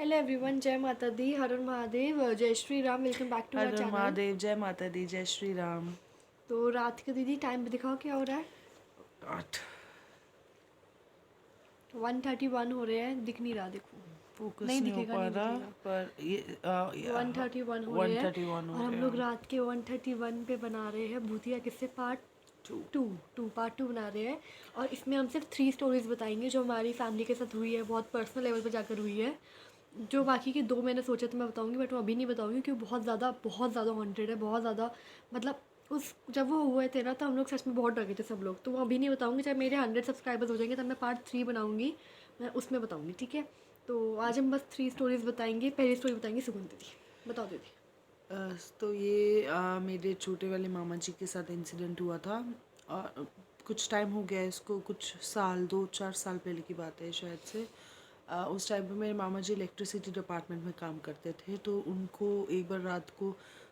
Hello everyone, जय माता दी, हर हर महादेव, जय Shri Ram. Welcome back to हर आवर हर चैनल। महादेव, जय माता दी, जय श्री राम। तो रात के दीदी टाइम पे दिखाओ क्या हो रहा है। 8 1:31 हो रहे हैं, दिख नहीं रहा, देखो। फोकस नहीं नहीं हो दिखेगा, पा नहीं रहा। दिखेगा। पर ये 1:31 हो रहे हैं 131 हो और हम रहे लोग हैं। रात के 1:31 पे बना रहे हैं भूतिया किस्से part two. Two. Part two बना रहे हैं और इसमें हम सिर्फ 3 स्टोरीज बताएंगे जो हमारी फैमिली के साथ हुई है, बहुत पर्सनल लेवल पे जाकर हुई है। जो बाकी की 2 मैंने सोचा तो मैं बताऊंगी, बट वो अभी नहीं बताऊंगी क्योंकि बहुत ज़्यादा हॉन्टेड है, बहुत ज़्यादा। मतलब उस जब वो हुए थे ना तो हम लोग सच में बहुत डर गए थे सब लोग। तो वो अभी नहीं बताऊंगी, चाहे मेरे 100 सब्सक्राइबर्स हो जाएंगे तब मैं पार्ट 3 बनाऊंगी, मैं उसमें बताऊंगी, ठीक है। तो आज हम बस 3 स्टोरीज बताएंगे। पहली स्टोरी बताएंगे सुगंध दीदी, बताओ दीदी। तो ये मेरे छोटे वाले मामा जी के साथ इंसिडेंट हुआ था। कुछ टाइम हो गया है इसको, कुछ साल, 2-4 साल पहले की बात है शायद से। उस टाइम पे मेरे मामा जी इलेक्ट्रिसिटी डिपार्टमेंट में काम करते थे, तो उनको एक बार रात को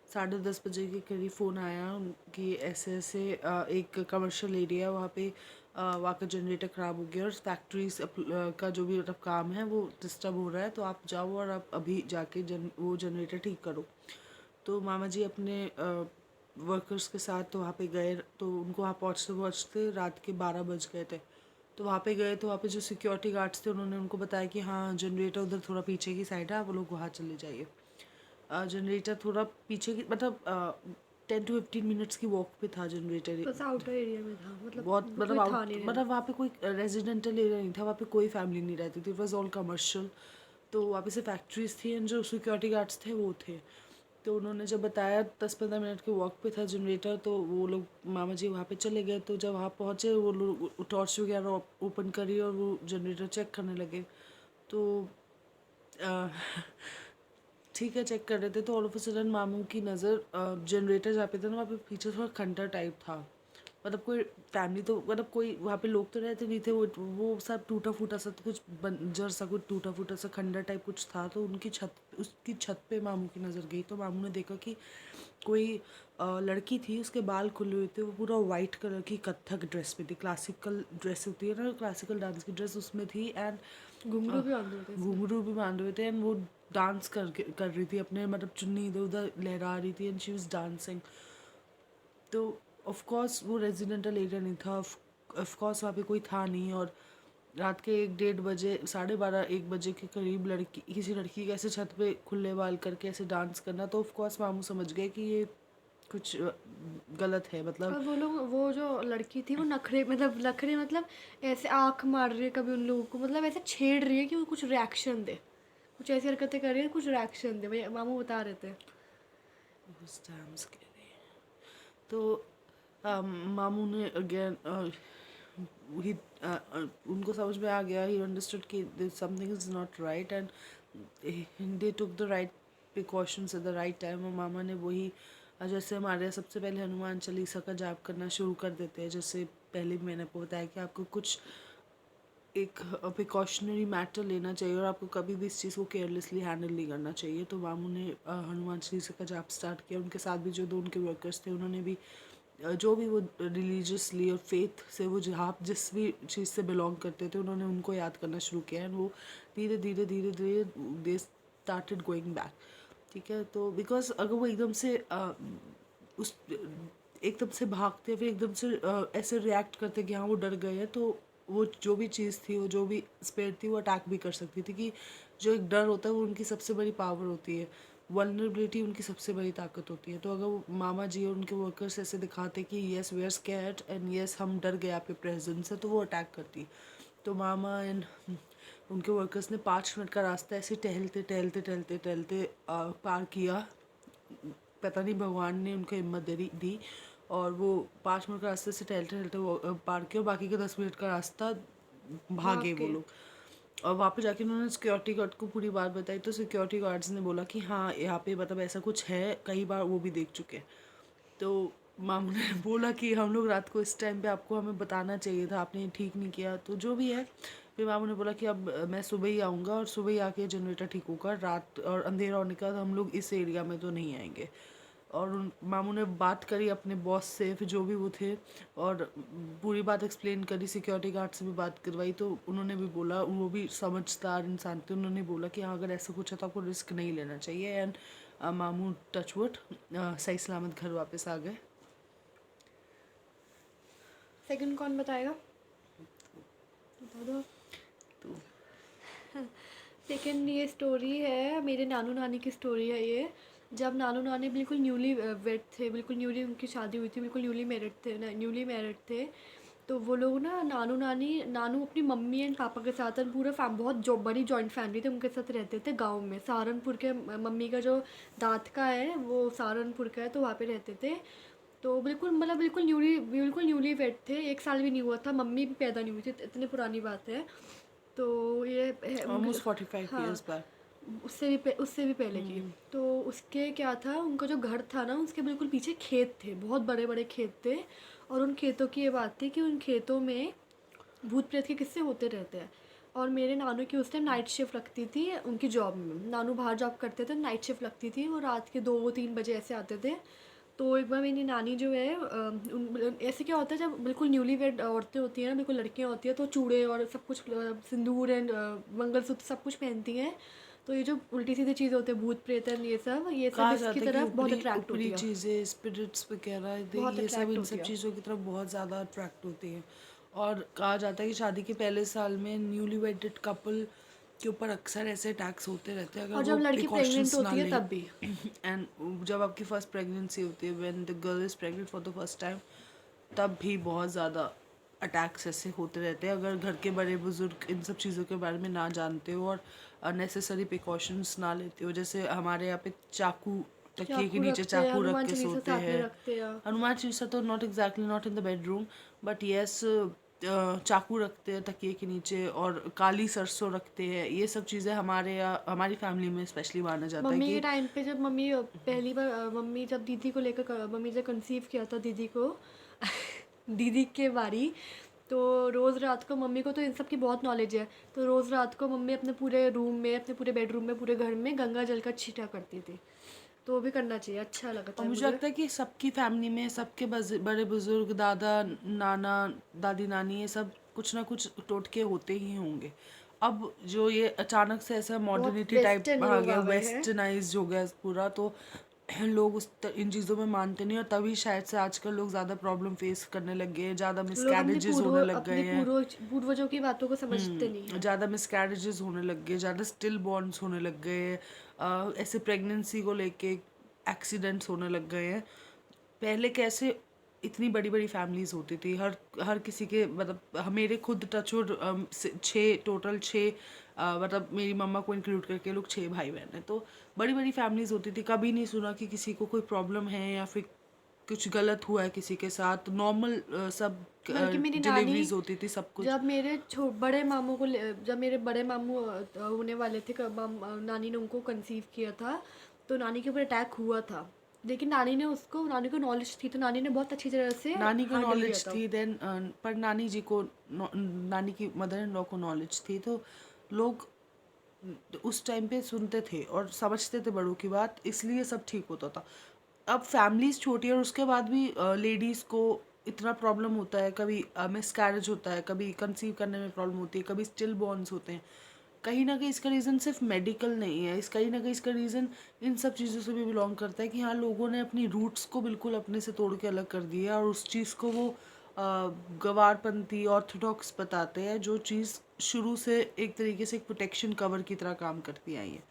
10:30 बजे के करीब फ़ोन आया कि ऐसे ऐसे एक कमर्शियल एरिया, वहाँ पे वहाँ का जनरेटर ख़राब हो गया और फैक्ट्रीज का जो भी मतलब काम है वो डिस्टर्ब हो रहा है, तो आप जाओ और आप अभी जाके वो जनरेटर ठीक करो। तो मामा जी अपने वर्कर्स के साथ तो वहाँ पे गए, तो उनको वहाँ पहुँचते पहुँचते रात के 12 बज गए थे। तो वहाँ पे गए तो वहाँ पे जो सिक्योरिटी गार्ड्स थे उन्होंने उनको बताया कि हाँ जनरेटर उधर थोड़ा पीछे की साइड है, आप लोग वहाँ चले जाइए। जनरेटर थोड़ा पीछे की मतलब 10 to 15 मिनट्स की वॉक पे था जनरेटर। बस आउटर एरिया में था, बहुत मतलब मतलब कोई था आउट, नहीं रहने मतलब को। वहाँ पे कोई रेजिडेंटल एरिया नहीं था, वहाँ पे कोई फैमिली नहीं रहती थी, इट वॉज ऑल कमर्शियल। तो वहाँ पे से फैक्ट्रीज थी एंड जो सिक्योरिटी गार्ड्स थे वो थे। तो उन्होंने जब बताया 10-15 मिनट के वॉक पे था जनरेटर, तो वो लोग मामा जी वहाँ पे चले गए। तो जब वहाँ पहुँचे वो लोग टॉर्च वगैरह ओपन करी और वो जनरेटर चेक करने लगे। तो अ, ठीक है, चेक कर रहे थे तो ऑल ऑफ अ सडन मामू की नज़र जनरेटर जहाँ पे था ना वहाँ पे पीछे थोड़ा खंडर टाइप था। मतलब कोई फैमिली तो मतलब कोई वहाँ पे लोग तो रहते नहीं थे, वो सब टूटा फूटा सा, तो कुछ बंजर सा, कुछ टूटा फूटा सा खंडर टाइप कुछ था। तो उसकी छत पे मामू की नज़र गई, तो मामू ने देखा कि कोई लड़की थी, उसके बाल खुले हुए थे, वो पूरा वाइट कलर की कथक ड्रेस में थी, क्लासिकल ड्रेस होती है ना, क्लासिकल डांस की ड्रेस उसमें थी। एंड घुंघरू भी बांधे होते इसने। घुंघरू भी बांधे हुए थे एंड वो डांस कर रही थी, अपने मतलब चुन्नी इधर उधर लहरा रही थी एंड शी वाज डांसिंग। तो ऑफ कोर्स वो रेजिडेंटल एरिया नहीं था, ऑफ कोर्स वहाँ पे कोई था नहीं। और रात के 1-1:30 बजे, 12:30-1 बजे के करीब किसी लड़की के ऐसे छत पे खुले बाल करके ऐसे डांस करना, तो ऑफ कोर्स मामू समझ गए कि ये कुछ गलत है मतलब। और वो लोग, वो जो लड़की थी वो नखरे मतलब नखरे मतलब ऐसे आंख मार रही है कभी उन लोगों को, मतलब ऐसे छेड़ रही है कि वो कुछ रिएक्शन दे, कुछ ऐसी हरकतें कर रही है, कुछ रिएक्शन दे। भैया मामू बता रहे थे। उस टाइम स्कैरी। तो मामू ने अगेन ही उनको समझ में आ गया, ही अंडरस्टूड कि something is not right and they took the right precautions at the right time. और मामा ने वही जैसे हमारे यहाँ सबसे पहले हनुमान चालीसा का जाप करना शुरू कर देते हैं, जैसे पहले भी मैंने आपको बताया कि आपको कुछ एक प्रिकॉशनरी मैटर लेना चाहिए और आपको कभी भी इस चीज़ को केयरलेसली हैंडल नहीं करना चाहिए। तो मामू ने हनुमान चालीसा का जाप स्टार्ट किया, उनके साथ भी जो दो उनके वर्कर्स थे उन्होंने भी जो भी वो रिलीजियसली और फेथ से वो जहाँ जिस भी चीज़ से बिलोंग करते थे उन्होंने उनको याद करना शुरू किया एंड वो धीरे धीरे धीरे धीरे दे स्टार्टेड गोइंग बैक। ठीक है, तो बिकॉज अगर वो एकदम से उस एकदम से भागते फिर एकदम से ऐसे रिएक्ट करते कि हाँ वो डर गए हैं, तो वो जो भी चीज़ थी, वो जो भी स्पिरिट थी, वो अटैक भी कर सकती थी। कि जो एक डर होता है वो उनकी सबसे बड़ी पावर होती है, वल्नरेबिलिटी उनकी सबसे बड़ी ताकत होती है। तो अगर वो मामा जी और उनके वर्कर्स ऐसे दिखाते कि yes we are scared and yes हम डर गए आपके प्रेजेंस से, तो वो अटैक करती। तो मामा एंड उनके वर्कर्स ने 5 मिनट का रास्ता ऐसे टहलते टहलते टहलते टहलते पार किया। पता नहीं भगवान ने उनको हिम्मत दी और वो 5 मिनट का रास्ते से टहलते टहलते वो पार किया, और बाकी का 10 मिनट का रास्ता भाग भागे वो के। लोग। और वहाँ पे जाके उन्होंने सिक्योरिटी गार्ड को पूरी बात बताई, तो सिक्योरिटी गार्ड्स ने बोला कि हाँ यहाँ पे मतलब ऐसा कुछ है, कई बार वो भी देख चुके हैं। तो मामू ने बोला कि हम लोग रात को इस टाइम पे आपको हमें बताना चाहिए था, आपने ये ठीक नहीं किया, तो जो भी है। फिर मामू ने बोला कि अब मैं सुबह ही आऊँगा और सुबह ही आके जनरेटर ठीक होगा, रात और अंधेरा होने के बाद हम लोग इस एरिया में तो नहीं आएंगे। और उन मामू ने बात करी अपने बॉस से, फिर जो भी वो थे, और पूरी बात एक्सप्लेन करी, सिक्योरिटी गार्ड से भी बात करवाई, तो उन्होंने भी बोला, वो भी समझदार इंसान थे, उन्होंने बोला कि हाँ अगर ऐसा कुछ है तो आपको रिस्क नहीं लेना चाहिए। एंड मामू टचवुड सही सलामत घर वापस आ गए। सेकंड कौन बताएगा? बता दो। तो सेकंड ये स्टोरी है, मेरे नानू नानी की स्टोरी है ये। जब नानू नानी बिल्कुल न्यूली वेड थे, बिल्कुल न्यूली उनकी शादी हुई थी, बिल्कुल न्यूली मैरिड थे, तो वो लोग ना नानू अपनी मम्मी एंड पापा के साथ और पूरा बहुत जो बड़ी जॉइंट फैमिली थी उनके साथ रहते थे गांव में। सहारनपुर के मम्मी का जो दाँत का है वो सहारनपुर का है, तो वहाँ पे रहते थे। तो बिल्कुल न्यूली वेड थे, 1 साल भी नहीं हुआ था, मम्मी भी पैदा नहीं हुई थी, इतनी पुरानी बात है। तो ये ऑलमोस्ट 45 हाँ, ईयर्स बैक। उससे भी पहले की। तो उसके क्या था, उनका जो घर था ना उसके बिल्कुल पीछे खेत थे, बहुत बड़े बड़े खेत थे। और उन खेतों की ये बात थी कि उन खेतों में भूत प्रेत के किस्से होते रहते हैं। और मेरे नानू की उस टाइम नाइट शिफ्ट लगती थी उनकी जॉब में, नानू बाहर जॉब करते थे, नाइट शिफ्ट लगती थी, वो रात के 2-3 बजे ऐसे आते थे। तो एक बार मेरी नानी जो है ऐसे क्या होता है जब बिल्कुल न्यूली वेड औरतें होती हैं ना, बिल्कुल लड़कियां होती हैं, तो चूड़े और सब कुछ सिंदूर एंड मंगलसूत्र सब कुछ पहनती हैं। तो ये जो उल्टी सीधी चीज़ होती है भूत प्रेत एंड ये सब कहा इसकी जाता है कि तरफ बहुत ऊपरी अट्रैक्ट ऊपरी होती है, चीज़ें, स्पिरिट्स वगैरह, बहुत ये सब अट्रैक्ट इन होती सब है। चीज़ों की तरफ बहुत ज़्यादा अट्रैक्ट होती है। और कहा जाता है कि शादी के पहले साल में न्यूली वेडेड कपल के ऊपर अक्सर ऐसे अटैक्स होते रहते हैं और अगर वो जब लड़की प्रेग्नेंट प्रिकॉशंस ना होती है लें। तब भी। एंड जब आपकी फर्स्ट प्रेगनेंसी होती है, when the girl is pregnant for the first time, तब भी बहुत ज़्यादा अटैक्स ऐसे होते रहते हैं अगर घर के बड़े बुजुर्ग इन सब चीज़ों के बारे में ना जानते हो और अननेसेसरी प्रिकॉशंस ना लेते हो। जैसे हमारे यहाँ पे चाकू, तकिए के चाकू नीचे रखते हैं, चाकू रख हनुमान के चालीसा सोते साथ में हैं। रखते हैं। हनुमान चालीसा तो not exactly, not in the bedroom, but yes चाकू रखते हैं तकिए के नीचे, और काली सरसों रखते हैं। ये सब चीज़ें हमारे यहाँ, हमारी फैमिली में स्पेशली माना जाता है मम्मी के कि टाइम पे जब मम्मी पहली बार मम्मी जब दीदी को लेकर मम्मी जब कंसीव किया था दीदी को दीदी के बारी, तो रोज़ रात को मम्मी को तो इन सब की बहुत नॉलेज है, तो रोज़ रात को मम्मी अपने पूरे रूम में, अपने पूरे बेडरूम में, पूरे घर में गंगा जल का छींटा करती थी। तो वो भी करना चाहिए, अच्छा लगता और है मुझे मुझे। लगता है कि सबकी फैमिली में, सबके बड़े बुजुर्ग, दादा नाना, दादी नानी, ये सब कुछ ना कुछ टोटके होते ही होंगे। अब जो ये अचानक से ऐसा बहुत मॉडर्निटी टाइप वेस्टर्न आ लोग गया, आ गए हैं। वेस्टर्नाइज हो गया पूरा, तो लोग इन चीज़ों में मानते नहीं, और तभी शायद से आजकल लोग ज़्यादा प्रॉब्लम फेस करने लग गए हैं, ज़्यादा लोग मिसकैरेजेस होने लग अपने गए हैं। पूर्वजों की बातों को समझते नहीं है। ज़्यादा मिसकैरेजेस होने लग गए, ज़्यादा स्टिल बॉर्न्स होने लग गए हैं, ऐसे प्रेगनेंसी को लेके एक्सीडेंट्स होने लग गए हैं। पहले कैसे इतनी बड़ी बड़ी फैमिलीज होती थी, हर हर किसी के, मतलब मेरे खुद टचवुड 6 मतलब मेरी मम्मा को इंक्लूड करके लोग 6 भाई बहन हैं, तो बड़ी बड़ी फैमिलीज होती थी। कभी नहीं सुना कि किसी को कोई प्रॉब्लम है या फिर कुछ गलत हुआ है किसी के साथ। नॉर्मल सब बल्कि मेरी नानी, डिलीवरीज होती थी, सब कुछ। जब बड़े मामू को जब मेरे बड़े मामू होने वाले थे, नानी ने उनको कंसीव किया था, तो नानी के ऊपर अटैक हुआ था। लेकिन नानी को नॉलेज थी, तो नानी ने बहुत अच्छी तरह से नानी को हैंडल किया नॉलेज था। थी देन, पर नानी जी को नानी की मदर इन लॉ को नॉलेज थी, तो लोग उस टाइम पे सुनते थे और समझते थे बड़ों की बात, इसलिए सब ठीक होता था। अब फैमिलीज छोटी है और उसके बाद भी लेडीज़ को इतना प्रॉब्लम होता है, कभी मिसकैरेज होता है, कभी कंसीव करने में प्रॉब्लम होती है, कभी स्टिल बॉर्न्स होते हैं। कहीं ना कहीं इसका रीज़न सिर्फ मेडिकल नहीं है, कहीं ना कहीं इसका रीज़न इन सब चीज़ों से भी बिलोंग करता है कि हाँ, लोगों ने अपनी रूट्स को बिल्कुल अपने से तोड़ के अलग कर दिया और उस चीज़ को वो गवारपंथी ऑर्थोडॉक्स बताते हैं, जो चीज़ शुरू से एक तरीके से एक प्रोटेक्शन कवर की तरह काम करती आई है।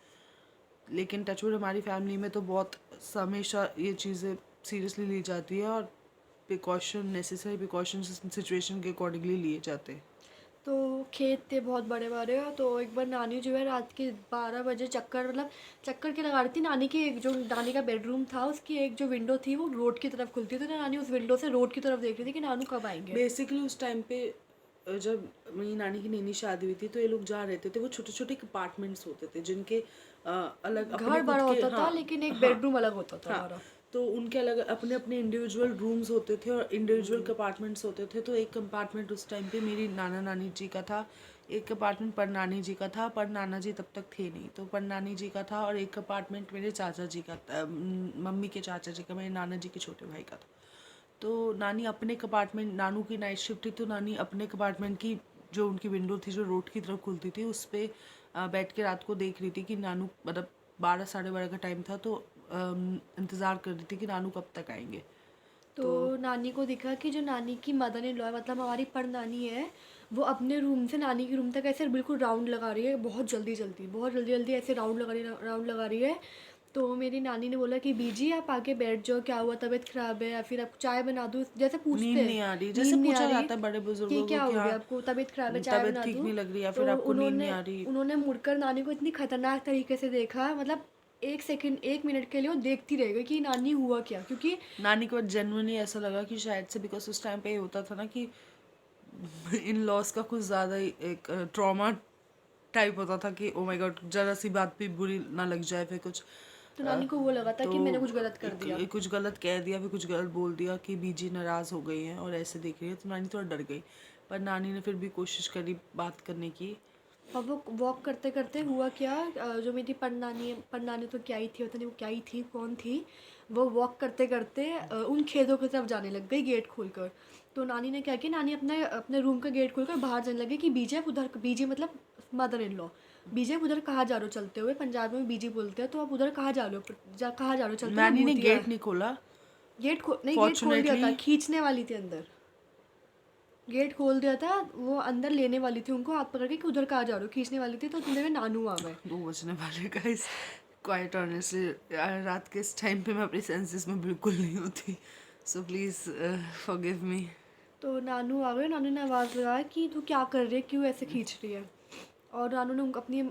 लेकिन टचवुड हमारी फैमिली में तो बहुत हमेशा ये चीज़ें सीरियसली ली जाती है और नेसेसरी प्रिकॉशंस सिचुएशन के अकॉर्डिंगली लिए जाते हैं। तो खेत थे बहुत बड़े बड़े, तो एक बार नानी जो है रात के 12 बजे चक्कर के लगा रही थी। नानी का बेडरूम था, उसकी एक जो विंडो थी वो रोड की तरफ खुलती थी, तो नानी उस विंडो से रोड की तरफ देख रही थी कि नानू कब आएंगे। बेसिकली उस टाइम पे जब मेरी नानी की नई शादी हुई थी, तो ये लोग जहाँ रहते थे वो छोटे छोटे अपार्टमेंट्स होते थे, जिनके अलग अपने घर खुद बड़ा के, होता था हाँ लेकिन एक हाँ बेडरूम अलग होता था हाँ, हमारा। तो उनके अलग अपने अपने इंडिविजुअल रूम्स होते थे और इंडिविजुअल कंपार्टमेंट्स होते थे। तो एक कंपार्टमेंट उस टाइम पे मेरी नाना नानी जी का था एक अपार्टमेंट परनानी जी का था, पर नाना जी तब तक थे नहीं, तो परनानी जी का था, और एक अपार्टमेंट मेरे चाचा जी का था, मम्मी के चाचा जी का, मेरे नाना जी के छोटे भाई का था। तो नानी अपने कपार्टमेंट, नानू की नाइट शिफ्ट थी, तो नानी अपने कपार्टमेंट की जो उनकी विंडो थी जो रोड की तरफ खुलती थी, उस पर बैठ के रात को देख रही थी कि नानू, मतलब 12 साढ़े 12 का टाइम था, तो इंतज़ार कर रही थी कि नानू कब तक आएंगे। तो नानी को दिखा कि जो नानी की मदर इन लॉ है, मतलब हमारी परनानी है, वो अपने रूम से नानी के रूम तक ऐसे बिल्कुल राउंड लगा रही है, बहुत जल्दी जल्दी ऐसे राउंड लगा रही है। तो मेरी नानी ने बोला कि बीजी आप आके बैठ जाओ, क्या हुआ, तबीयत ख़राब है या फिर आपको चाय बना दूँ, जैसे पूछते नींद हैं। नहीं आ रही, जैसे नींद नहीं आ पूछा रही जाता है बड़े कि बुजुर्गों को क्या कि हो हाँ गया आपको, तबीयत ख़राब है, चाय तबीयत बना ठीक दूँ। नहीं लग रही, या तो फिर आपको नींद नहीं उन्होंने आ रही। उन्होंने मुड़कर नानी को इतनी खतरनाक तरीके से देखा, मतलब 1 सेकंड 1 मिनट के लिए वो देखती रह गई कि नानी हुआ क्या, क्योंकि नानी को जेन्युइनली ऐसा लगा कि शायद से, बिकॉज उस टाइम पे ये होता था ना कि इन लॉस का कुछ ज़्यादा ही एक ट्रॉमा टाइप होता था कि ओ माय गॉड, जरा सी बात भी बुरी ना लग जाए, फिर कुछ तो नानी को वो लगा था तो कि मैंने कुछ गलत कर दिया। कुछ गलत कह दिया, फिर कुछ गलत बोल दिया कि बीजी नाराज़ हो गई हैं और ऐसे देख रही है, तो नानी थोड़ा डर गई। पर नानी ने फिर भी कोशिश करी बात करने की। और वो वॉक करते करते हुआ क्या, जो मेरी परनानी तो क्या ही थी, पता नहीं वो क्या ही थी, कौन थी, वो वॉक करते करते उन खेतों की तरफ जाने लग गई गेट खोलकर। तो नानी ने क्या किया, नानी अपने अपने रूम का गेट खोलकर बाहर जाने लगी कि बीजे आप उधर, बीजे मतलब मदर इन लॉ, बीजे आप उधर कहाँ जा रहे हो चलते हुए, पंजाबी में बीजी बोलते हैं, तो आप उधर कहाँ जा रहे हो, कहाँ जा रहे हो चलते हुए, नानी ने भूतिया। गेट नहीं खोला, गेट खोल दिया था, फॉर्चुनेटली। खींचने वाली थी अंदर, गेट खोल दिया था, वो अंदर लेने वाली थी उनको हाथ पकड़ के कि उधर कहाँ जा रहे हो, खींचने वाली थी, तो उतने में नानू आ गए। 2 बजने वाले गाइस, क्वाइट ऑनेस्टली रात के इस टाइम पे मैं अपनी सेंसेस में बिल्कुल नहीं होती, सो प्लीज़ फॉरगिव मी। तो नानू आ गए, नानू ने आवाज़ लगाया कि तू क्या कर रही है, क्यों ऐसे खींच रही है। और नानू ने उनको अपनी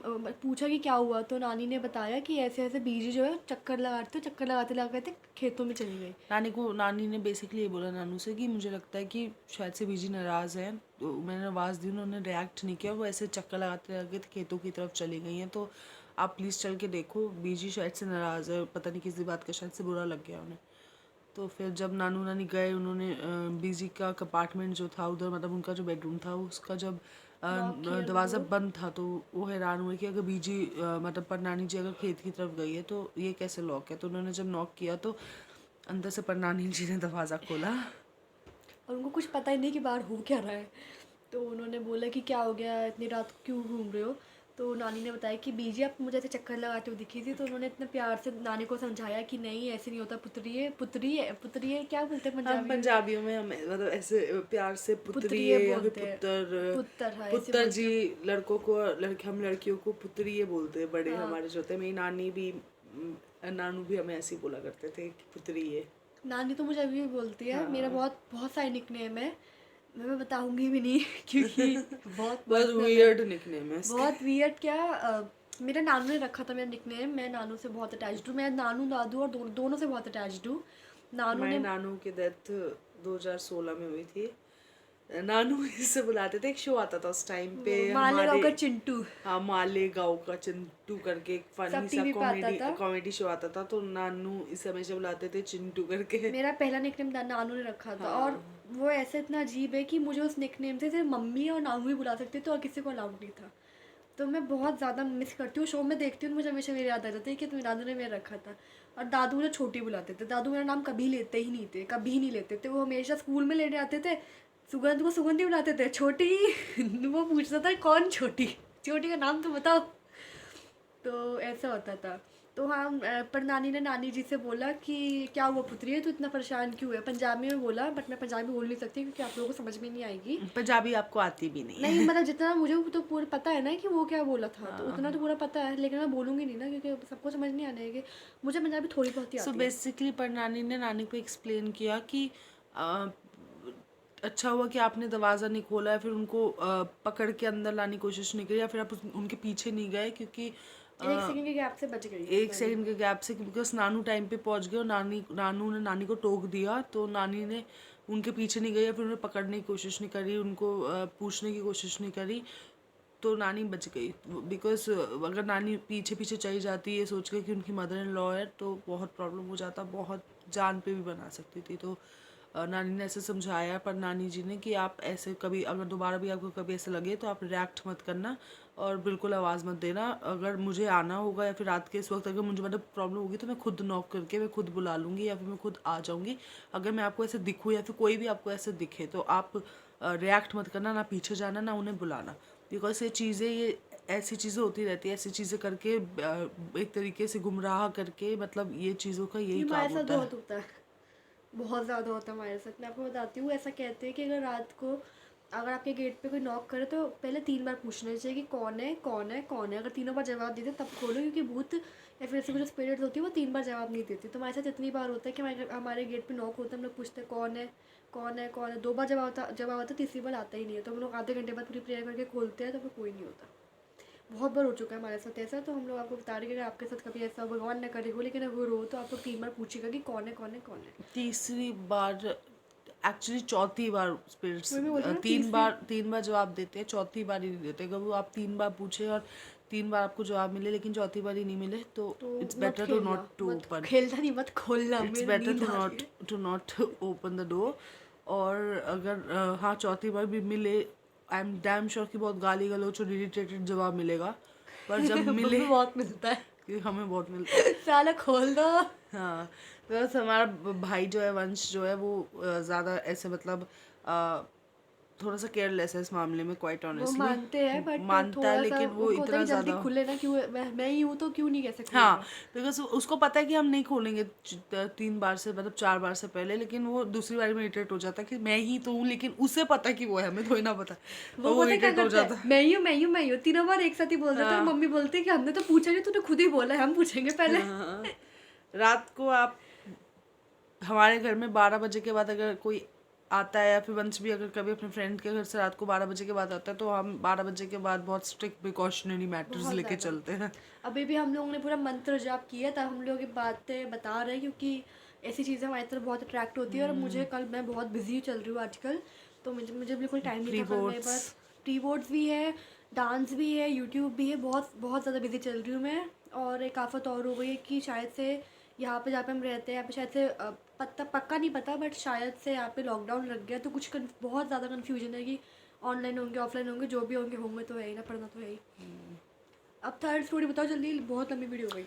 पूछा कि क्या हुआ, तो नानी ने बताया कि ऐसे ऐसे बीजी जो है चक्कर लगाते, चक्कर लगाते लगाते खेतों में चली गई। नानी ने बेसिकली ये बोला नानू से कि मुझे लगता है कि शायद से बीजी नाराज़ हैं, तो मैंने आवाज़ दी, उन्होंने रिएक्ट नहीं किया, वो ऐसे चक्कर लगाते लगाते खेतों की तरफ चली गई हैं, तो आप प्लीज़ चल के देखो, बीजी शायद से नाराज़ है, पता नहीं किसी बात का शायद से बुरा लग गया उन्हें। तो फिर जब नानू नानी गए, उन्होंने बीजी का अपार्टमेंट जो था उधर, मतलब उनका जो बेडरूम था उसका जब दरवाज़ा बंद था, तो वो हैरान हुए कि अगर बीजी मतलब परनानी जी अगर खेत की तरफ गई है तो ये कैसे लॉक है। तो उन्होंने जब नॉक किया तो अंदर से परनानी जी ने दरवाज़ा खोला। और उनको कुछ पता ही नहीं कि बाहर हो क्या रहा है। तो उन्होंने बोला कि क्या हो गया, इतनी रात को क्यों घूम रहे हो। तो नानी ने बताया कि बीजी आप मुझे ऐसे चक्कर लगाते हुए दिखी थी। तो उन्होंने इतने प्यार से नानी को समझाया कि नहीं ऐसे नहीं होता, पुतरी है क्या बोलते हैं हम पंजाबी में, पंजाबियों में हमें मतलब ऐसे प्यार से पुत्री पुतरिये या फिर बोलते हैं, पुत्र, पुत्र, हाँ ऐसे पुत्र बोलते जी, हैं। लड़कों को हम लड़कियों को पुत्री बोलते हैं, बड़े हाँ, हमारे जो होते हैं। मेरी नानी भी नानू भी हमें ऐसे ही बोला करते थे कि पुत्री है। नानी तो मुझे अभी भी बोलती है। मेरा हाँ, बहुत बहुत सारे निकनेम है, मैं बताऊंगी भी नहीं क्योंकि बहुत बहुत पर्सनल है। वियर्ड निकनेम है इसके। बहुत वियर्ड क्या, मेरा नानू ने रखा था मेरा निकनेम। मैं नानू से बहुत अटैच्ड हूँ, मैं नानू दादू और दोनों से बहुत अटैच्ड हूँ। नानू हमारे ने नानू की डेथ 2016 में हुई थी। नानू इससे बुलाते थे, एक शो आता था उस टाइम पे मालेगांव हमारे, का चिंटू हाँ, मालेगांव का चिंटू करके एक फनी सब सा टीवी पे आता था। कॉमेडी शो आता था, तो नानू इसे हमेशा बुलाते थे चिंटू करके। मेरा पहला निकनेम नानू ने रखा था। हाँ, और वो ऐसे इतना अजीब है कि मुझे उस निकनेम से सिर्फ मम्मी और नानू ही बुला सकते थे और किसी को अलाउड नहीं था। तो मैं बहुत ज़्यादा मिस करती हूँ, शो में देखती हूँ, मुझे हमेशा मेरी याद आ जाती है कि तुम्हें दादू ने मेरा रखा था। और दादू मुझे छोटी बुलाते थे, दादू मेरा नाम कभी लेते ही नहीं थे, कभी नहीं लेते थे। वो हमेशा स्कूल में लेने आते थे, सुगंध को सुगंध ही बुलाते थे, छोटी वो पूछता था कौन छोटी, छोटी का नाम तो बताओ। तो ऐसा होता था। तो हाँ, पर नानी ने नानी जी से बोला कि क्या हुआ पुत्री है, तो इतना परेशान क्यों है, पंजाबी में बोला, बट मैं पंजाबी बोल नहीं सकती क्योंकि आप लोगों को समझ में नहीं आएगी। पंजाबी आपको आती भी नहीं नहीं है। मतलब जितना मुझे तो पूरा पता है ना कि वो क्या बोला था, तो उतना तो पूरा पता है, लेकिन मैं बोलूँगी नहीं ना क्योंकि सबको समझ नहीं आने की। मुझे पंजाबी थोड़ी बहुत ही सो आती है। बेसिकली पर नानी ने नानी को एक्सप्लेन किया कि अ, अच्छा हुआ कि आपने दरवाज़ा नहीं खोला है, फिर उनको पकड़ के अंदर लाने की कोशिश नहीं करी, या फिर आप उनके पीछे नहीं गए, क्योंकि 1 सेकंड के गैप से बच गई एक नानी। सेकंड के गैप से, बिकॉज नानू टाइम पे पहुंच गए और नानू ने नानी को टोक दिया, तो नानी ने उनके पीछे नहीं गई या फिर उन्हें पकड़ने की कोशिश नहीं करी, उनको पूछने की कोशिश नहीं करी, तो नानी बच गई। बिकॉज अगर नानी पीछे पीछे चली जाती है सोच के कि उनकी मदर इन लॉ है, तो बहुत प्रॉब्लम हो जाता, बहुत जान पे भी बना सकती थी। तो नानी ने ऐसे समझाया, पर नानी जी ने कि आप ऐसे कभी अगर दोबारा भी आपको कभी ऐसे लगे तो आप रिएक्ट मत करना और बिल्कुल आवाज़ मत देना। अगर मुझे आना होगा या फिर रात के इस वक्त अगर मुझे मतलब प्रॉब्लम होगी तो मैं खुद नॉक करके मैं खुद बुला लूँगी या फिर मैं खुद आ जाऊँगी। अगर मैं आपको ऐसे दिखूँ या फिर कोई भी आपको ऐसे दिखे तो आप रिएक्ट मत करना, ना पीछे जाना ना उन्हें बुलाना, बिकॉज ये चीज़ें ये ऐसी चीज़ें होती रहती है, ऐसी चीज़ें करके एक तरीके से गुमराह करके, मतलब ये चीज़ों का यही ये काम हमारे साथ होता है। बहुत होता है, बहुत ज़्यादा होता है हमारे साथ। मैं आपको बताती हूँ, ऐसा कहते हैं कि अगर रात को अगर आपके गेट पे कोई नॉक करे तो पहले 3 बार पूछना चाहिए कि कौन है कौन है कौन है। अगर तीनों बार जवाब देते तब खोलो, क्योंकि भूत या फिर ऐसे कुछ स्पिरिट्स होती है वो 3 बार जवाब नहीं देती। तो हमारे साथ इतनी बार होता है कि हमारे गेट पे नॉक होता है, हम लोग पूछते हैं कौन है कौन है कौन है, 2 बार जवाब आता है, तीसरी बार आता ही नहीं है। तो हम लोग आधे घंटे बाद पूरी प्रेयर करके खोलते हैं तो फिर कोई नहीं होता। बहुत बार हो चुका है हमारे साथ ऐसा। तो हम लोग आपको बता रहे हैं कि अगर आपके साथ कभी ऐसा भगवान न करे हो, लेकिन अगर हो तो आप लोग 3 बार पूछेगा कि कौन है कौन है कौन है। तीसरी बार, एक्चुअली चौथी बार स्पिरिट्स वही मैं बोल रही हूँ ना, तीन बार जवाब देते हैं, चौथी बार ही नहीं देते। अगर वो आप 3 बार पूछे और 3 बार आपको जवाब मिले लेकिन चौथी बार ही नहीं मिले तो तो इट्स मत बेटर टू खेलना, नॉट टू मत ओपन, खेलना नहीं, मत खोलना, इट्स मेरी बेटर नींद आ रही है। To not open the door. और अगर हाँ चौथी बार भी मिले, आई एम डैम श्योर कि बहुत गाली गलौज और इरिटेटेड जवाब मिलेगा, पर जब मिले मम्मी बहुत मिलता है। कि हमें बहुत मिलता है। साला खोल दो। हाँ, बस हमारा भाई जो है, वंश जो है वो ज़्यादा ऐसे मतलब अ, थोड़ा सा केयरलेस है इस मामले में, क्वाइट वो ऑनेस्टली। मानते हैं बट मानता है थोड़ा सा लेकिन वो उनको होता है इतना कि जल्दी ज़्यादा, खुले ना, क्यों मैं ही हूँ तो क्यों नहीं कैसे हाँ, खुलेगा। बिकॉज उसको पता है कि हम नहीं खोलेंगे 3 बार से मतलब 4 बार से पहले, लेकिन वो दूसरी बार में इरिटेट हो जाता है कि मैं ही तो हूँ, लेकिन उसे पता है कि वो है, हमें थोड़ी ना पता, वो और वो पता है क्या इरिटेट हो करता जाता है, है। मैं ही हूँ मैं ही हूँ मैं ही हूँ, तीनों बार एक साथ ही बोल देता है और हाँ, मम्मी बोलती है कि हमने तो पूछा नहीं, तूने खुद ही बोला है, हम पूछेंगे पहले। हाँ, रात को आप हमारे घर में 12 बजे के बाद अगर कोई आता है या फिर वंश भी अगर कभी अपने फ्रेंड के घर से रात को 12 बजे के बाद आता है तो हम 12 बजे के बाद बहुत स्ट्रिक्ट प्रिकॉशनरी मैटर्स बहुत लेके ज़्यादा। चलते हैं। अभी भी हम लोगों ने पूरा मंत्र जाप किया तब हम लोग ये बातें बता रहे हैं, क्योंकि ऐसी चीज़ें हमारी तरफ बहुत अट्रैक्ट होती है। और मुझे कल, मैं बहुत बिजी चल रही हूँ आजकल, तो मुझे मुझे बिल्कुल टाइम नहीं प्री था कल। मेरे बोर्ड्स, पास प्री बोर्ड्स भी है, डांस भी है, यूट्यूब भी है, बहुत बहुत ज़्यादा बिजी चल रही हूँ मैं। और एक आफत और हो गई है कि शायद से यहाँ पे जहाँ पे हम रहते हैं यहाँ पे शायद से पक्का नहीं पता, बट शायद से यहाँ पे लॉकडाउन लग गया। तो कुछ बहुत ज़्यादा कन्फ्यूजन है कि ऑनलाइन होंगे ऑफलाइन होंगे, जो भी होंगे होंगे तो है ही ना, पढ़ना तो है ही। अब थर्ड स्टोरी बताओ जल्दी, बहुत लंबी वीडियो हो गई।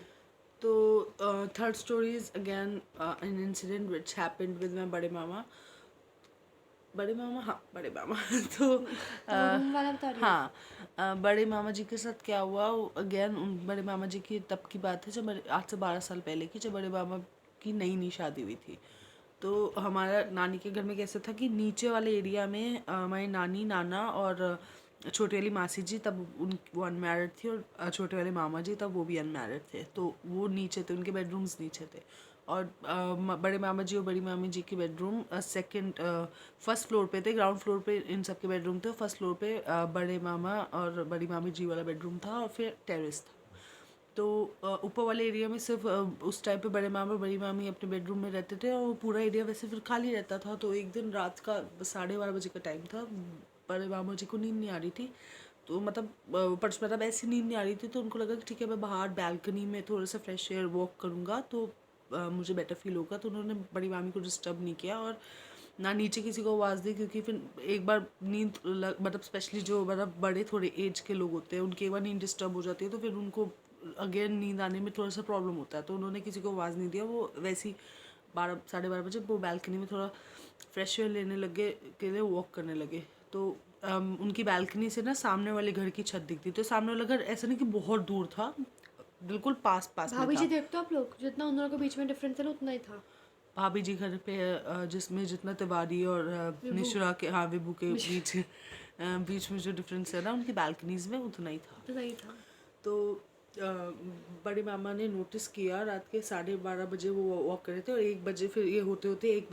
तो third story is again an incident which happened with my बड़े मामा। बड़े मामा, हाँ बड़े मामा। तो वो रूम वाला बता रही हो? हाँ, बड़े मामा जी के साथ क्या हुआ, अगेन उन बड़े मामा जी की तब की बात है जब आज से 12 साल पहले की, जब बड़े मामा की नई नई शादी हुई थी। तो हमारा नानी के घर में कैसे था कि नीचे वाले एरिया में हमारी नानी नाना और छोटी वाली मासी जी तब वो अनमैरिड थी, और छोटे वाले मामा जी तब वो भी अनमैरिड थे, तो वो नीचे थे, उनके बेडरूम्स नीचे थे। और बड़े मामा जी और बड़ी मामी जी की बेडरूम फर्स्ट फ्लोर पे थे, ग्राउंड फ्लोर पे इन सब के बेडरूम थे, फर्स्ट फ्लोर पे बड़े मामा और बड़ी मामी जी वाला बेडरूम था और फिर टेरेस था। तो ऊपर वाले एरिया में सिर्फ उस टाइम पे बड़े मामा और बड़ी मामी अपने बेडरूम में रहते थे और वो पूरा एरिया वैसे फिर खाली रहता था। तो एक दिन रात का 12:30 बजे का टाइम था, बड़े मामा जी को नींद नहीं आ रही थी, तो मतलब ऐसी नींद नहीं आ रही थी, तो उनको लगा कि ठीक है मैं बाहर बैल्कनी में थोड़ा सा फ्रेश एयर वॉक करूँगा तो मुझे बेटर फील होगा। तो उन्होंने बड़ी मामी को डिस्टर्ब नहीं किया और ना नीचे किसी को आवाज़ दी, क्योंकि फिर एक बार नींद मतलब स्पेशली जो मतलब बड़े थोड़े एज के लोग होते हैं उनकी एक बार नींद डिस्टर्ब हो जाती है तो फिर उनको अगेन नींद आने में थोड़ा सा प्रॉब्लम होता है। तो उन्होंने किसी को आवाज़ नहीं दिया, वो वैसे ही 12-12:30 बजे वो बैल्कनी में थोड़ा फ्रेश एयर लेने लगे के लिए वॉक करने लगे। तो उनकी बैल्कनी से ना सामने वाले घर की छत दिखती, तो सामने वाला घर ऐसा नहीं कि बहुत दूर था, बिल्कुल पास पास में भाभी जी था। देखते हो आप लोग, जितना उन दोनों के बीच में डिफरेंस है ना उतना ही था। भाभी जी घर पे जिसमें जितना तिवारी और विभू। निशुरा के, हाँ विभू के बीच में जो डिफरेंस है ना उनकी बैल्कनीज में उतना ही था। उतना ही था। तो बड़े मामा ने नोटिस किया रात के 12:30 बजे वो वॉक कर रहे थे और 1 बजे फिर ये होते होते 1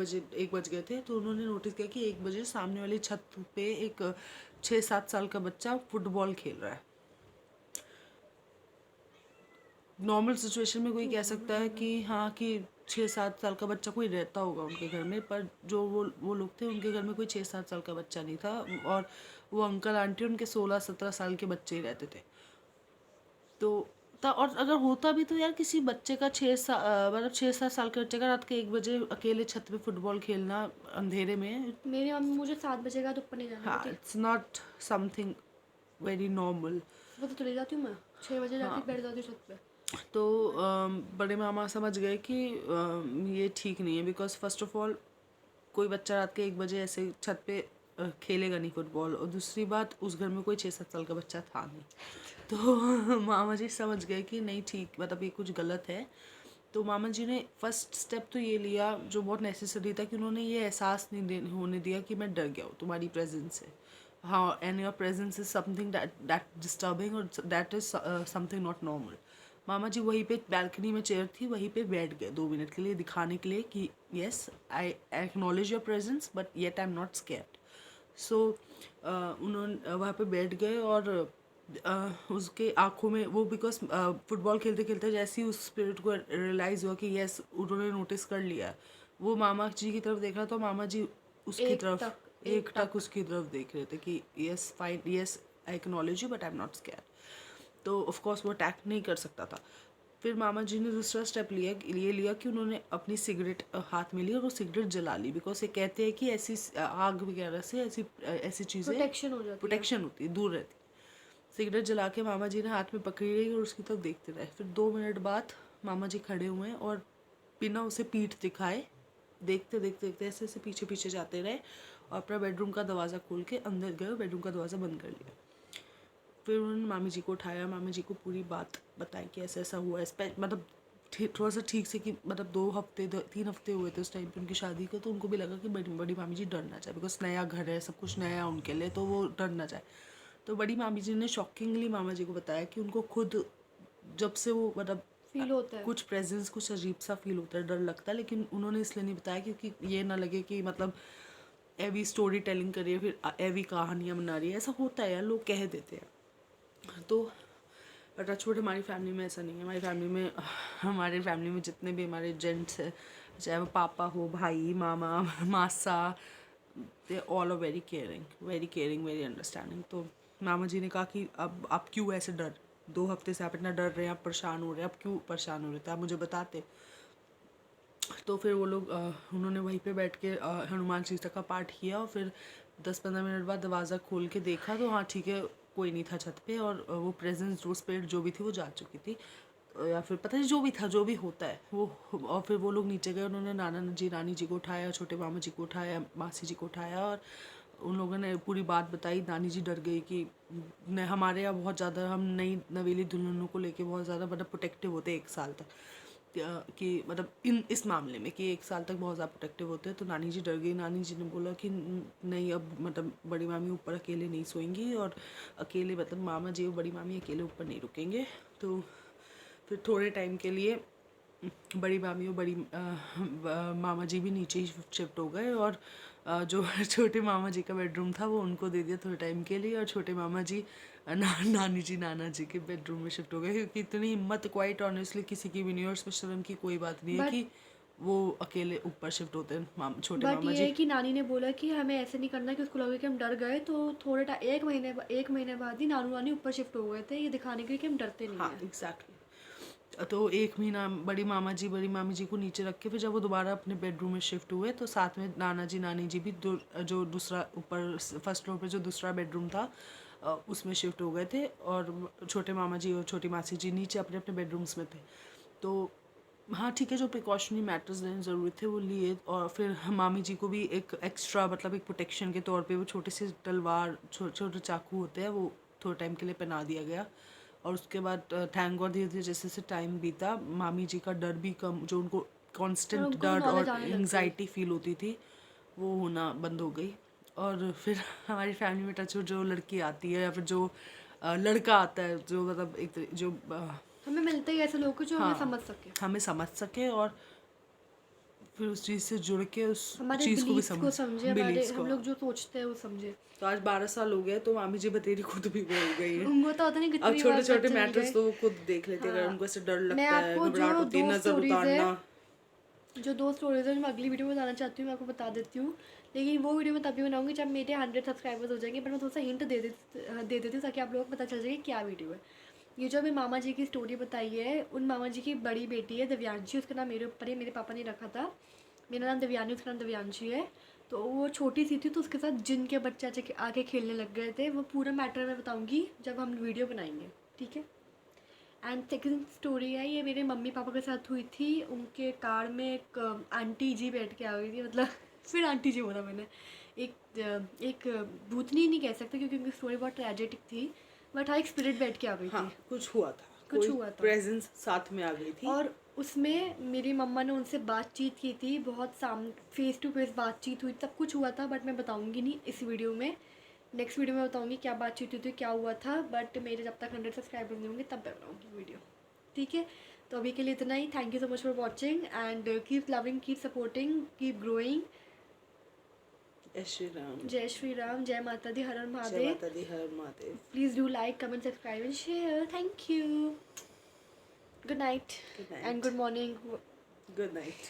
बज गए थे। तो उन्होंने नोटिस किया कि 1 बजे सामने वाली छत पे एक 6-7 साल का बच्चा फुटबॉल खेल रहा है। नॉर्मल सिचुएशन में कोई कह सकता है कि हाँ कि 6-7 साल का बच्चा कोई रहता होगा उनके घर में, पर जो वो लोग थे उनके घर में कोई 6-7 साल का बच्चा नहीं था और वो अंकल आंटी उनके 16-17 साल के बच्चे ही रहते थे। तो था। और अगर होता भी तो यार किसी बच्चे का 6-7 साल के बच्चे का रात के 1 बजे अकेले छत पे फुटबॉल खेलना अंधेरे में, मेरी मम्मी मुझे 7 बजे का तो ऊपर नहीं जाने हाँ, देती। It's not something very normal. सुबह तो चली जाती हूँ मैं, 6 बजे जाके हाँ, बैठ जाती हूँ छत पे। तो बड़े मामा समझ गए कि ये ठीक नहीं है, बिकॉज फर्स्ट ऑफ ऑल कोई बच्चा रात के 1 बजे ऐसे छत पे खेलेगा नहीं फुटबॉल, और दूसरी बात उस घर में कोई 6-7 साल का बच्चा था नहीं। तो मामा जी समझ गए कि नहीं ठीक, मतलब ये कुछ गलत है। तो मामा जी ने फर्स्ट स्टेप तो ये लिया जो बहुत नेसेसरी था, कि उन्होंने ये एहसास नहीं होने दिया कि मैं डर गया हूँ तुम्हारी प्रेजेंस से। हाँ, and your presence is something that disturbing, और that is something not normal. मामा जी वहीं पे बैल्कनी में चेयर थी, वहीं पे बैठ गए 2 मिनट के लिए, दिखाने के लिए कि yes I acknowledge your presence but yet I am not scared. So उन्होंने वहाँ पे बैठ गए, और उसके आंखों में वो, बिकॉज फुटबॉल खेलते खेलते जैसे ही उस स्पिरिट को रियलाइज़ हुआ कि यस उन्होंने नोटिस कर लिया, वो मामा जी की तरफ देख रहा, तो मामा जी उसकी तरफ एक टक उसकी तरफ देख रहे थे कि yes fine, yes I acknowledge you but I am not scared. तो ऑफ कोर्स वो अटैक नहीं कर सकता था। फिर मामा जी ने दूसरा स्टेप लिया कि उन्होंने अपनी सिगरेट हाथ में ली और वो सिगरेट जला ली, बिकॉज ये कहते हैं कि ऐसी आग वगैरह से ऐसी चीज़ें प्रोटेक्शन हो जाती है। प्रोटेक्शन होती है, दूर रहती है। सिगरेट जला के मामा जी ने हाथ में पकड़ी रही और उसकी तरफ देखते रहे। फिर 2 मिनट बाद मामा जी खड़े हुए और बिना उसे पीठ दिखाए देखते देखते देखते ऐसे ऐसे पीछे पीछे जाते रहे, और अपना बेडरूम का दरवाज़ा खोल के अंदर गए और बेडरूम का दरवाज़ा बंद कर लिया। फिर उन्होंने मामी जी को उठाया, मामी जी को पूरी बात बताई कि ऐसा ऐसा हुआ है। मतलब थोड़ा सा ठीक से, कि मतलब 3 हफ्ते हुए थे उस टाइम पे उनकी शादी को, तो उनको भी लगा कि बड़ी मामी जी डर ना जाए, बिकॉज नया घर है, सब कुछ नया उनके लिए, तो वो डर ना जाए। तो बड़ी मामी जी ने शॉकिंगली मामा जी को बताया कि उनको खुद जब से वो मतलब फील होता है। कुछ प्रेजेंस, कुछ अजीब सा फील होता है, डर लगता है, लेकिन उन्होंने इसलिए नहीं बताया क्योंकि ये ना लगे कि मतलब एवी स्टोरी टेलिंग कर रही है, फिर एवी कहानियाँ बना रही है। ऐसा होता है यार, लोग कह देते हैं। तो टचवुड हमारी फैमिली में ऐसा नहीं है। हमारी फैमिली में जितने भी हमारे जेंट्स हैं, चाहे वो पापा हो, भाई, मामा, मासा, they all are very caring, very understanding. तो मामा जी ने कहा कि अब आप क्यों ऐसे 2 हफ्ते से आप इतना डर रहे हैं, आप परेशान हो रहे हैं, आप क्यों परेशान हो रहे थे, आप मुझे बताते। तो फिर वो लोग उन्होंने वहीं पे बैठ के हनुमान चालीसा का पाठ किया, और फिर 10-15 मिनट बाद दरवाज़ा खोल के देखा तो हाँ ठीक है, कोई नहीं था छत पे, और वो प्रेजेंस, जो स्पिरिट जो भी थी वो जा चुकी थी, या फिर पता नहीं जो भी था, जो भी होता है वो। और फिर वो लोग नीचे गए, उन्होंने नानी जी को उठाया, छोटे मामा जी को उठाया, मासी जी को उठाया, और उन लोगों ने पूरी बात बताई। नानी जी डर गई कि हमारे यहाँ बहुत ज़्यादा, हम नई नवेली दुल्हनों को लेके बहुत ज़्यादा मतलब प्रोटेक्टिव होते हैं 1 साल तक, कि मतलब इस मामले में कि 1 साल तक बहुत ज़्यादा प्रोटेक्टिव होते हैं। तो नानी जी डर गई। नानी जी ने बोला कि नहीं, अब मतलब बड़ी मामी ऊपर अकेले नहीं सोएंगी, और अकेले मतलब मामा जी और बड़ी मामी अकेले ऊपर नहीं रुकेंगे। तो फिर थोड़े टाइम के लिए बड़ी मामी और मामा जी भी नीचे ही शिफ्ट हो गए, और जो छोटे मामा जी का बेडरूम था वो उनको दे दिया थोड़े टाइम के लिए, और छोटे मामा जी नाना जी के बेडरूम में शिफ्ट हो गए, क्योंकि इतनी हिम्मत क्वाइट ऑनेस्टली किसी की भी नहीं, और इसमें शर्म की कोई बात नहीं है बट कि वो अकेले ऊपर शिफ्ट होते हैं छोटे बट मामा ये जी। है कि नानी ने बोला कि हमें ऐसे नहीं करना कि उसको लगे कि हम डर गए, तो थोड़े एक महीने बाद ही नानू नानी ऊपर शिफ्ट हो गए थे, ये दिखाने के लिए कि हम डरते नहीं हाँ, हैं। एग्जैक्टली। तो 1 महीना बड़ी बड़ी मामी जी को नीचे रख के, फिर जब वो दोबारा अपने बेडरूम में शिफ्ट हुए तो साथ में नाना जी नानी जी भी जो दूसरा ऊपर फर्स्ट फ्लोर पे जो दूसरा बेडरूम था उसमें शिफ्ट हो गए थे, और छोटे मामा जी और छोटी मासी जी नीचे अपने अपने बेडरूम्स में थे। तो हाँ ठीक है, जो प्रिकॉशनरी मैटर्स लेने ज़रूरी थे वो लिए, और फिर मामी जी को भी एक एक्स्ट्रा मतलब एक प्रोटेक्शन के तौर पे वो छोटे से तलवार, छोटे चाकू होते हैं, वो थोड़े टाइम के लिए पहना दिया गया। और उसके बाद थैंक गॉड धीरे धीरे जैसे जैसे टाइम बीता, मामी जी का डर भी कम, जो उनको और कांस्टेंट उनको डर नॉलेज और आने लग गई। एंग्जाइटी फील होती थी, वो होना बंद हो गई। और फिर हमारी फैमिली में टच जो लड़की आती है, या फिर जो लड़का आता है, जो मतलब जो हमें मिलते ही ऐसे लोग जो हमें हाँ, समझ सके, हमें समझ सके, और फिर उस चीज़ से जुड़ के उस हमारे चीज़ को भी बिलीव्स को समझ, समझे, हमारे बिलीव्स को। हम लोग जो सोचते हैं वो समझे। तो आज 12 साल हो गए, तो मामी जी बतेरी खुद भी वो हो गई है। उनको तो होता नहीं अब कितनी छोटे बार छोटे बच्चे मिल मैटर्स गए। तो वो खुद देख लेते हैं, अगर हाँ, उनको ऐसे डर मैं लगता है, आपको घबराहट होती है, नज़र उतारना। जो 2 स्टोरीज़ है जो मैं अगली वीडियो में बताना चाहती हूँ, मैं आपको बता देती हूँ। लेकिन वो वीडियो मैं तभी बनाऊंगी जब मेरे 100 सब्सक्राइबर्स हो जाएंगे, पर मैं थोड़ा सा हिंट दे देती हूँ ताकि आप लोगों को पता चल जाए कि क्या वीडियो है। ये जो अभी मामा जी की स्टोरी बताई है, उन मामा जी की बड़ी बेटी है दिव्यांशी, उसका नाम मेरे ऊपर है, मेरे पापा ने रखा था। मेरा नाम दिव्यानी, उसका नाम दिव्यांशी है। तो वो छोटी सी थी तो उसके साथ जिन के बच्चे आके खेलने लग गए थे। वो पूरा मैटर मैं बताऊँगी जब हम वीडियो बनाएंगे, ठीक है। एंड सेकंड स्टोरी है, ये मेरे मम्मी पापा के साथ हुई थी। उनके कार में एक आंटी जी बैठ के आ गई थी, मतलब फिर आंटी जी बोला मैंने। एक भूतनी नहीं कह सकते क्योंकि उनकी स्टोरी बहुत ट्रेजेटिक थी, बट हाँ एक स्पिरिट बैठ के आ गई हाँ, थी। कुछ हुआ था, कुछ कोई हुआ था। प्रेजेंस साथ में आ गई थी। और उसमें मेरी मम्मा ने उनसे बातचीत की थी, बहुत फेस टू फेस बातचीत हुई, सब कुछ हुआ था, बट मैं बताऊंगी नहीं इस वीडियो में। नेक्स्ट वीडियो में बताऊंगी क्या बातचीत हुई थी, क्या हुआ था। बट मेरे जब तक 100 सब्सक्राइबर्स नहीं होंगे तब मैं बनाऊंगी वीडियो, ठीक है। तो अभी के लिए इतना ही। Thank you so much for watching and keep loving, keep supporting, keep growing. जय श्री राम। जय श्री राम, जय माता दी, हर हर जय महादेव। माता दी, हर Mahadev. Please do like, comment, subscribe and share. Thank you. Good night Good and night. Good morning. Good night.